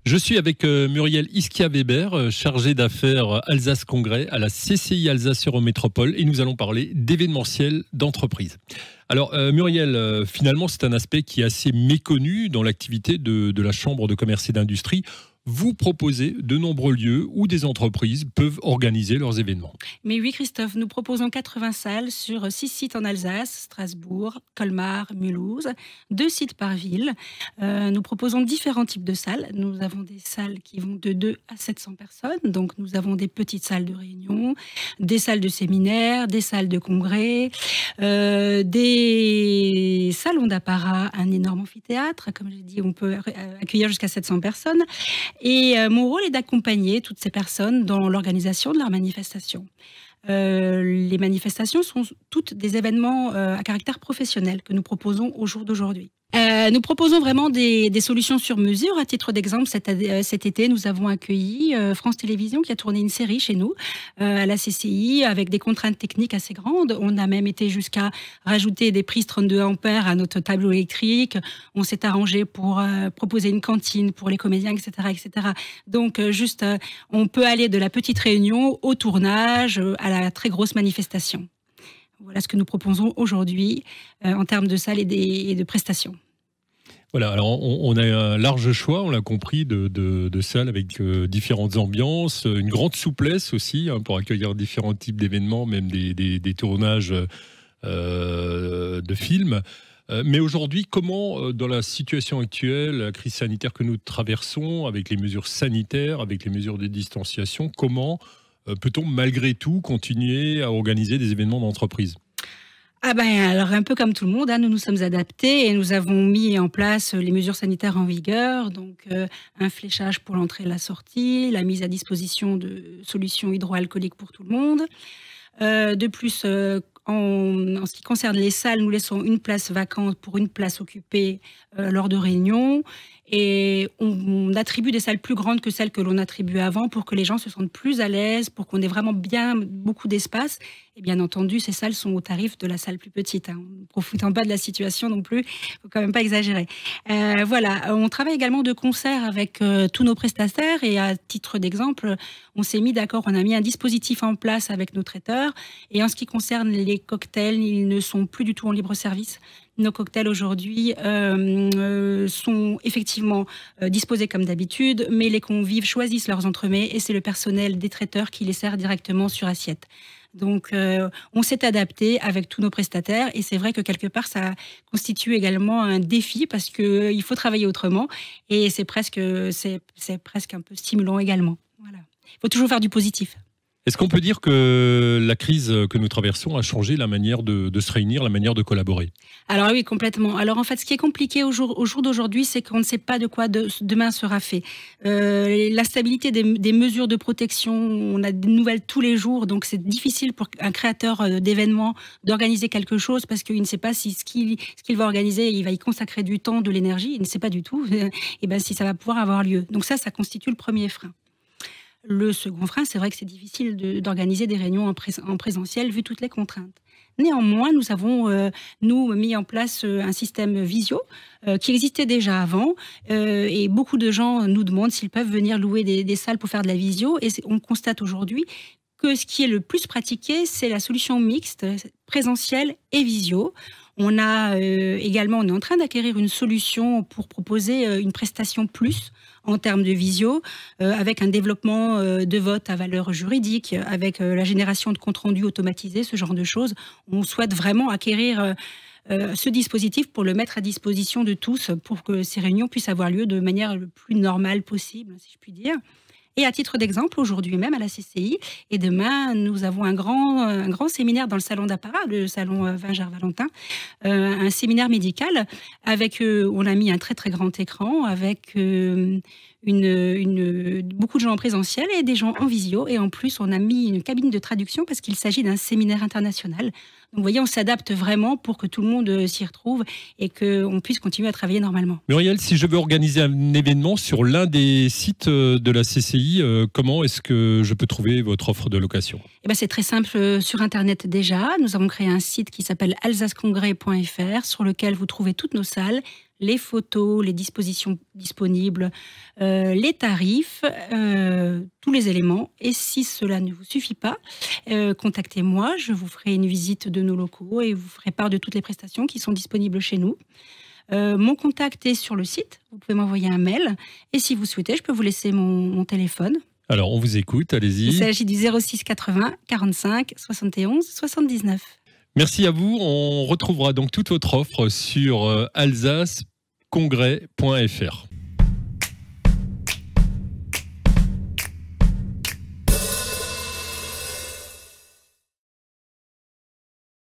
Je suis avec Muriel Iskia-Weber, chargée d'affaires Alsace Congrès à la CCI Alsace Eurométropole, et nous allons parler d'événementiel d'entreprise. Alors Muriel, finalement c'est un aspect qui est assez méconnu dans l'activité de la Chambre de commerce et d'industrie. Vous proposez de nombreux lieux où des entreprises peuvent organiser leurs événements. Mais oui, Christophe, nous proposons 80 salles sur 6 sites en Alsace, Strasbourg, Colmar, Mulhouse, 2 sites par ville. Nous proposons différents types de salles. Nous avons des salles qui vont de 2 à 700 personnes. Donc nous avons des petites salles de réunion, des salles de séminaire, des salles de congrès, des salons d'apparat, un énorme amphithéâtre. Comme j'ai dit, on peut accueillir jusqu'à 700 personnes. Et mon rôle est d'accompagner toutes ces personnes dans l'organisation de leurs manifestations. Les manifestations sont toutes des événements à caractère professionnel que nous proposons au jour d'aujourd'hui. Nous proposons vraiment des solutions sur mesure. À titre d'exemple, cet été, nous avons accueilli France Télévisions qui a tourné une série chez nous, à la CCI, avec des contraintes techniques assez grandes. On a même été jusqu'à rajouter des prises 32 ampères à notre tableau électrique. On s'est arrangé pour proposer une cantine pour les comédiens, etc. etc. Donc, on peut aller de la petite réunion au tournage, à la très grosse manifestation. Voilà ce que nous proposons aujourd'hui en termes de salles et de prestations. Voilà, alors on a un large choix, on l'a compris, de salles avec différentes ambiances, une grande souplesse aussi pour accueillir différents types d'événements, même des tournages de films. Mais aujourd'hui, comment, dans la situation actuelle, la crise sanitaire que nous traversons, avec les mesures sanitaires, avec les mesures de distanciation, comment peut-on malgré tout continuer à organiser des événements d'entreprise ? Alors un peu comme tout le monde, nous nous sommes adaptés et nous avons mis en place les mesures sanitaires en vigueur, donc un fléchage pour l'entrée et la sortie, la mise à disposition de solutions hydroalcooliques pour tout le monde. De plus, en ce qui concerne les salles, nous laissons une place vacante pour une place occupée lors de réunions. Et on attribue des salles plus grandes que celles que l'on attribuait avant pour que les gens se sentent plus à l'aise, pour qu'on ait vraiment beaucoup d'espace. Et bien entendu, ces salles sont au tarif de la salle plus petite. Ne profitant pas de la situation non plus, il ne faut quand même pas exagérer. Voilà, on travaille également de concert avec tous nos prestataires et à titre d'exemple, on s'est mis d'accord, on a mis un dispositif en place avec nos traiteurs. Et en ce qui concerne les cocktails, ils ne sont plus du tout en libre service. Nos cocktails aujourd'hui sont effectivement disposés comme d'habitude, mais les convives choisissent leurs entremets et c'est le personnel des traiteurs qui les sert directement sur assiette. Donc, on s'est adapté avec tous nos prestataires et c'est vrai que quelque part, ça constitue également un défi parce qu'il faut travailler autrement et c'est presque un peu stimulant également. Voilà. Il faut toujours faire du positif. Est-ce qu'on peut dire que la crise que nous traversons a changé la manière de se réunir, la manière de collaborer ? Alors oui, complètement. Alors en fait, ce qui est compliqué au jour d'aujourd'hui, c'est qu'on ne sait pas de quoi demain sera fait. La stabilité des mesures de protection, on a des nouvelles tous les jours, donc c'est difficile pour un créateur d'événements d'organiser quelque chose parce qu'il ne sait pas si ce qu'il va organiser, il va y consacrer du temps, de l'énergie, il ne sait pas du tout et si ça va pouvoir avoir lieu. Donc ça constitue le premier frein. Le second frein, c'est vrai que c'est difficile d'organiser des réunions en présentiel vu toutes les contraintes. Néanmoins, nous avons mis en place un système visio qui existait déjà avant et beaucoup de gens nous demandent s'ils peuvent venir louer des salles pour faire de la visio et on constate aujourd'hui que ce qui est le plus pratiqué, c'est la solution mixte, présentiel et visio. On est en train d'acquérir une solution pour proposer une prestation plus en termes de visio, avec un développement de vote à valeur juridique, avec la génération de comptes rendus automatisés, ce genre de choses. On souhaite vraiment acquérir ce dispositif pour le mettre à disposition de tous, pour que ces réunions puissent avoir lieu de manière le plus normale possible, si je puis dire. Et à titre d'exemple, aujourd'hui même à la CCI, et demain, nous avons un grand séminaire dans le salon d'apparat, le salon Vinger-Valentin, un séminaire médical, on a mis un très très grand écran, avec beaucoup de gens en présentiel et des gens en visio. Et en plus, on a mis une cabine de traduction parce qu'il s'agit d'un séminaire international. Donc, vous voyez, on s'adapte vraiment pour que tout le monde s'y retrouve et qu'on puisse continuer à travailler normalement. Muriel, si je veux organiser un événement sur l'un des sites de la CCI, comment est-ce que je peux trouver votre offre de location ? C'est très simple sur Internet déjà. Nous avons créé un site qui s'appelle alsacecongrès.fr sur lequel vous trouvez toutes nos salles, les photos, les dispositions disponibles, les tarifs, tous les éléments. Et si cela ne vous suffit pas, contactez-moi, je vous ferai une visite de nos locaux et vous ferai part de toutes les prestations qui sont disponibles chez nous. Mon contact est sur le site, vous pouvez m'envoyer un mail et si vous souhaitez, je peux vous laisser mon téléphone. Alors, on vous écoute, allez-y. Il s'agit du 06 80 45 71 79. Merci à vous. On retrouvera donc toute votre offre sur alsacecongrès.fr.